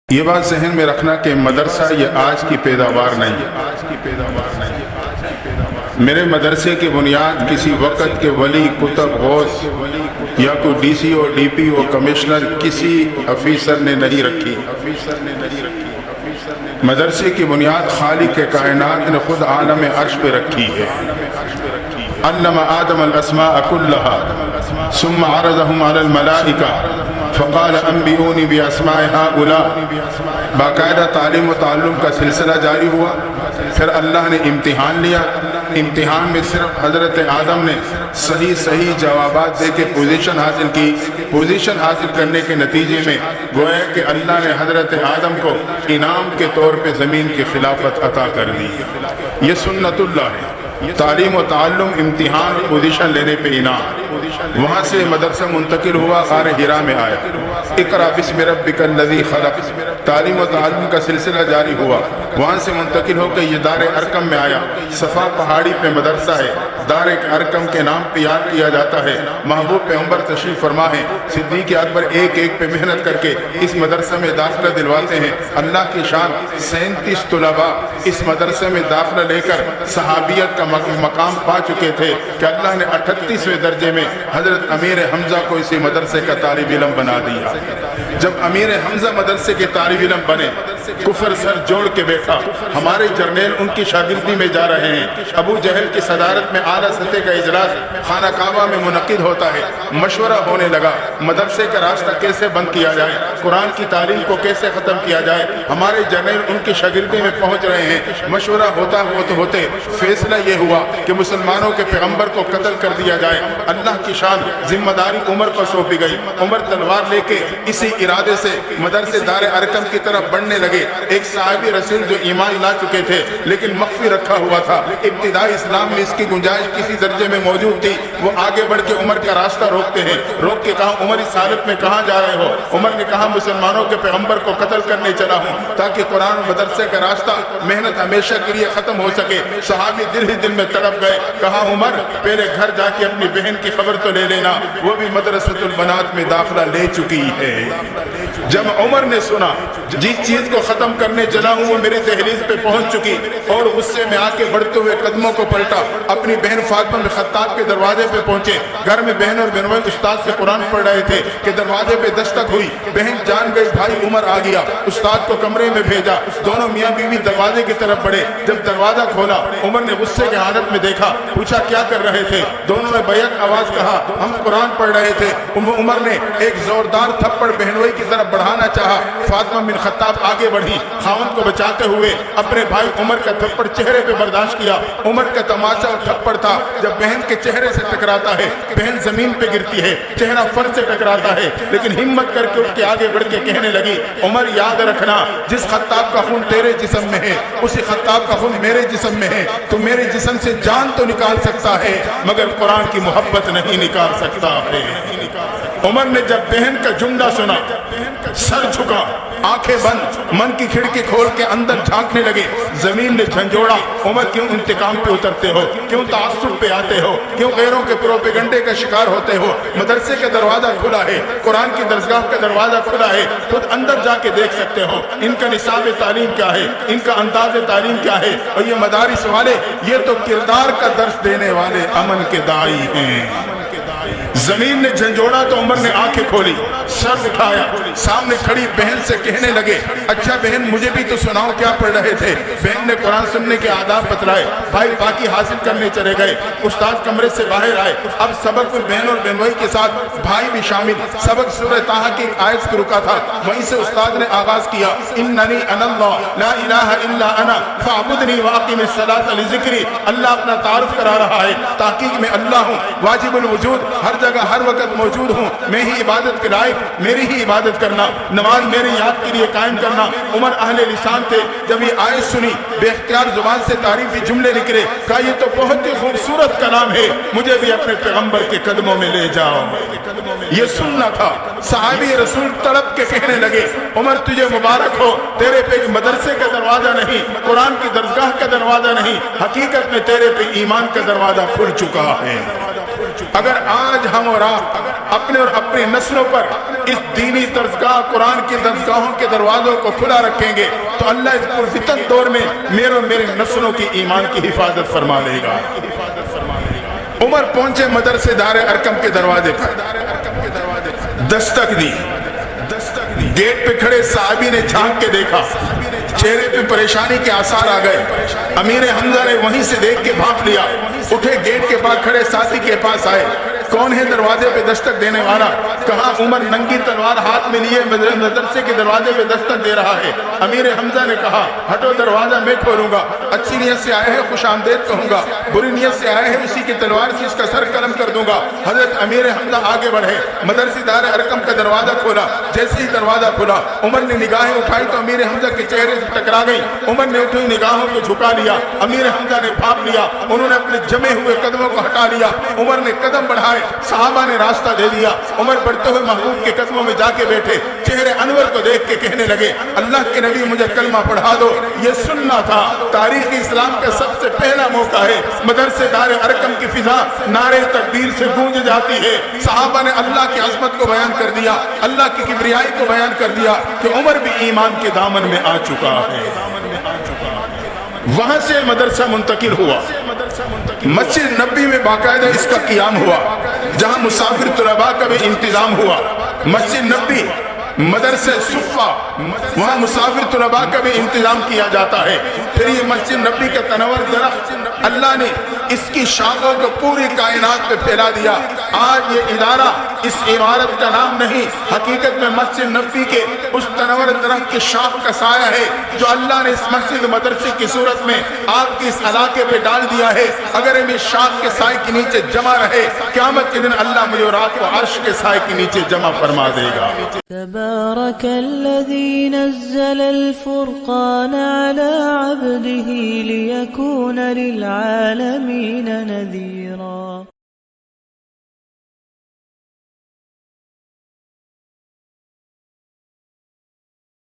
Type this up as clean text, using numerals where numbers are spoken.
یہ بات ذہن میں رکھنا کہ مدرسہ یہ آج کی پیداوار نہیں ہے۔ میرے مدرسے کی بنیاد کسی وقت کے ولی کتب غوث یا کوئی D C O D P O commissioner کسی افیسر نے نہیں رکھی۔ مدرسے کی بنیاد خالق کائنات نے خود عالم عرش پہ رکھی ہے۔ علم آدم الاسماء كلها ثم عرضهم على الملائکہ فقال انبئونی باسماء هؤلاء۔ باقاعدہ تعلیم و تعلم کا سلسلہ جاری ہوا، پھر اللہ نے امتحان لیا۔ امتحان میں صرف حضرت آدم نے صحیح جوابات دے کے پوزیشن حاصل کی۔ پوزیشن حاصل کرنے کے نتیجے میں گویا کہ اللہ نے حضرت آدم کو انعام کے طور پہ زمین کی خلافت عطا کر دی۔ یہ سنت اللہ ہے، تعلیم و تعلم، امتحان، پوزیشن لینے پہ انعام۔ وہاں سے مدرسہ منتقل ہوا، غار حرا میں آیا۔ اقرأ بسم ربک الذی خلق، تعلیم و تعلم کا سلسلہ جاری ہوا۔ وہاں سے منتقل ہو کے یہ دار ارقم میں آیا۔ صفا پہاڑی پہ مدرسہ ہے، دار ارقم کے نام پہ یاد کیا جاتا ہے۔ محبوب پیغمبر تشریف فرما ہے، صدیق اکبر ایک پہ محنت کر کے اس مدرسہ میں داخلہ دلواتے ہیں۔ اللہ کی شان 37 طلباء اس مدرسے میں داخلہ لے کر صحابیت کا مقام پا چکے تھے کہ اللہ نے 38ویں درجے میں حضرت امیر حمزہ کو اسی مدرسے کا طالب علم بنا دیا۔ جب امیر حمزہ مدرسے کے طالب علم بنے، کفر سر جوڑ کے بیٹھا۔ ہمارے جرنیل ان کی شاگردی میں جا رہے ہیں۔ ابو جہل کی صدارت میں اعلیٰ سطح کا اجلاس خانہ کعبہ میں منعقد ہوتا ہے۔ مشورہ ہونے لگا مدرسے کا راستہ کیسے بند کیا جائے، قرآن کی تعلیم کو کیسے ختم کیا جائے۔ ہمارے جرنیل ان کی شاگردی میں پہنچ رہے ہیں۔ مشورہ ہوتے فیصلہ یہ ہوا کہ مسلمانوں کے پیغمبر کو قتل کر دیا جائے۔ اللہ کی شان ذمہ داری عمر کو سونپی گئی۔ عمر تلوار لے کے اسی ارادے سے مدرسے دار ارقم کی طرف بڑھنے لگے۔ ایک صحابی رسول جو ایمان لا چکے تھے لیکن مخفی رکھا ہوا تھا، ابتدائی اسلام میں اس کی گنجائش کسی درجے میں موجود تھی، وہ آگے بڑھ کے عمر کا راستہ روکتے ہیں۔ روک کے کہا عمر اس حالت میں کہاں جا رہے ہو؟ عمر نے کہا مسلمانوں کے پیغمبر کو قتل کرنے چلا ہوں تاکہ قرآن مدرسے کا راستہ محنت ہمیشہ کے لیے ختم ہو سکے۔ صحابی دل ہی دل میں تڑپ گئے۔ کہا عمر پہلے گھر جا کے اپنی بہن کی خبر تو لے لینا، وہ بھی مدرسۃ البنات میں داخلہ لے چکی ہے۔ جب عمر نے سنا جس چیز کو ختم کرنے چلا ہوں وہ میری دہلیز پہ پہنچ چکی، اور غصے میں آ کے بڑھتے ہوئے قدموں کو پلٹا، اپنی بہن فاطمہ بن خطاب کے دروازے پہ پہنچے۔ گھر میں بہن اور بہنوئی استاد سے قرآن پڑھ رہے تھے کہ دروازے پہ دستک ہوئی۔ بہن جان گئی بھائی عمر آ گیا، استاد کو کمرے میں بھیجا۔ دونوں میاں بیوی دروازے کی طرف بڑھے۔ جب دروازہ کھولا عمر نے غصے کی حالت میں دیکھا، پوچھا کیا کر رہے تھے؟ دونوں نے بیک آواز کہا ہم قرآن پڑھ رہے تھے۔ عمر نے ایک زوردار تھپڑ بہنوئی کی طرف بڑھانا چاہا، فاطمہ بن خطاب آگے بڑھی، خاوند کو بچاتے ہوئے اپنے بھائی عمر کا تھپڑ چہرے پہ برداشت کیا۔ عمر کا تماشا اور تھپڑ تھا جب بہن کے چہرے سے ٹکراتا ہے، بہن زمین پہ گرتی ہے، چہرہ فرش سے ٹکراتا ہے، لیکن ہمت کر کے اٹھ کے آگے بڑھ کے کہنے لگی عمر یاد رکھنا جس خطاب کا خون تیرے جسم میں ہے اسی خطاب کا خون میرے جسم میں ہے۔ تو میرے جسم سے جان تو نکال سکتا ہے مگر قرآن کی محبت نہیں نکال سکتا ہے۔ عمر نے جب بہن کا جملہ سنا سر جھکا، آنکھیں بند، من کی کھڑکی کھول کے اندر جھانکنے لگے۔ زمین نے جھنجھوڑا عمر کیوں انتقام پہ اترتے ہو، کیوں تعصب پہ آتے ہو، کیوں غیروں کے پروپیگنڈے کا شکار ہوتے ہو؟ مدرسے کا دروازہ کھلا ہے، قرآن کی درسگاہ کا دروازہ کھلا ہے، خود اندر جا کے دیکھ سکتے ہو ان کا نصاب تعلیم کیا ہے، ان کا انداز تعلیم کیا ہے۔ اور یہ مدارس والے یہ تو کردار کا درس دینے والے امن کے داعی ہیں۔ زمین نے جھنجھوڑا تو عمر نے آنکھیں کھولی، سر اٹھایا، سامنے کھڑی بہن سے کہنے لگے اچھا بہن مجھے بھی تو سناؤ کیا پڑھ رہے تھے؟ بہن نے قرآن سننے کے آداب بتلائے، بھائی باقی حاصل کرنے چلے گئے۔ استاد کمرے سے باہر آئے، اب سبق میں بہن اور بہنوئی کے ساتھ بھائی بھی شامل۔ سبق سورہ طٰہٰ کی ایک آیت سے رکا تھا، وہیں سے استاد نے آغاز کیا اننی انا اللہ لا الہ الا انا فاعبدنی واقم الصلاۃ لذکری۔ اللہ اپنا تعارف کرا رہا ہے، تحقیق میں اللہ ہوں، واجب الوجود، ہر جگہ ہر وقت موجود ہوں، میں ہی عبادت کے لائق، میری ہی عبادت کرنا، نماز میری یاد کے لیے قائم کرنا۔ عمر اہل لسان تھے، جب یہ آیت سنی بے اختیار زبان سے تعریفی جملے نکلے، کہا یہ تو بہت ہی خوبصورت کلام ہے، مجھے بھی اپنے پیغمبر کے قدموں میں لے جاؤ۔ یہ سننا تھا۔ صحابی رسول تڑپ کے کہنے لگے عمر تجھے مبارک ہو، تیرے پہ ایک مدرسے کا دروازہ نہیں، قرآن کی درسگاہ کا دروازہ نہیں، حقیقت میں تیرے پہ ایمان کا دروازہ کھل چکا ہے۔ اگر آج ہم اور آپ اپنے اور اپنی نسلوں پر اس دینی درسگاہ قرآن کی درسگاہوں کے دروازوں کو کھلا رکھیں گے تو اللہ اس پرفتن دور میں میرے نسلوں کی ایمان کی حفاظت فرما لے گا۔ عمر پہنچے مدرسے دار ارقم کے دروازے پر، دستک دی، گیٹ پہ کھڑے صحابی نے جھانک کے دیکھا، چہرے پہ پریشانی کے آثار آ گئے۔ امیر حمزہ نے وہیں سے دیکھ کے بھانپ لیا، اٹھے گیٹ کے پاس کھڑے ساتھی کے پاس آئے، کون ہے دروازے پہ دستک دینے والا؟ کہا عمر ننگی تلوار ہاتھ میں لیے مدرسے کے دروازے پہ دستک دے رہا ہے۔ امیر حمزہ نے کہا ہٹو، دروازہ میں کھولوں گا، اچھی نیت سے آئے ہیں خوش آمدید کہوں گا، بری نیت سے آئے ہیں اسی کی تلوار سے اس کا سر قلم کر دوں گا۔ حضرت امیر حمزہ آگے بڑھے، مدرسے دار ارقم کا دروازہ کھولا۔ جیسے ہی دروازہ کھولا عمر نے نگاہیں اٹھائی تو امیر حمزہ کے چہرے سے ٹکرا گئی۔ عمر نے اٹھی نگاہوں کو جھکا لیا، امیر حمزہ نے بھاپ لیا، انہوں نے اپنے جمے ہوئے قدموں کو ہٹا لیا۔ عمر نے قدم بڑھائے، صحابہ نے راستہ دے دیا۔ عمر بڑھتے ہوئے محبوب کے قدموں میں جا کے بیٹھے، چہرے انور کو دیکھ کے کہنے لگے اللہ کے نبی مجھے کلمہ پڑھا دو، یہ سننا تھا۔ تاریخ اسلام کا سب سے پہلا موقع ہے، مدرسے دار ارقم کی فضا نعرے تکبیر سے گونج جاتی ہے۔ صحابہ نے اللہ کی عظمت کو بیان کر دیا، اللہ کی کبریائی کو بیان کر دیا کہ عمر بھی ایمان کے دامن میں آ چکا ہے۔ وہاں سے مدرسہ منتقل ہوا، مسجد نبی میں باقاعدہ اس کا قیام ہوا، جہاں مسافر طلباء کا بھی انتظام ہوا۔ مسجد نبی، مدرسہ صفہ، وہاں مسافر طلباء کا بھی انتظام کیا جاتا ہے۔ پھر یہ مسجد نبی کا تنور درخت اللہ نے اس کی شاخوں کو پوری کائنات پہ پھیلا دیا۔ آج یہ ادارہ اس عمارت کا نام نہیں، حقیقت میں مسجد نبی کے اس تنور درخت کی شاخ کا سایہ ہے جو اللہ نے اس مسجد مدرسے کی صورت میں آپ کے اس علاقے پہ ڈال دیا ہے۔ اگر ہم اس شاخ کے سائے کے نیچے جمع رہے، قیامت کے دن اللہ مجھے اور آپ کو عرش کے سائے کے نیچے جمع فرما دے گا۔ تبارك الذي نزل الفرقان على عبده ليكون للعالمين نذيرا۔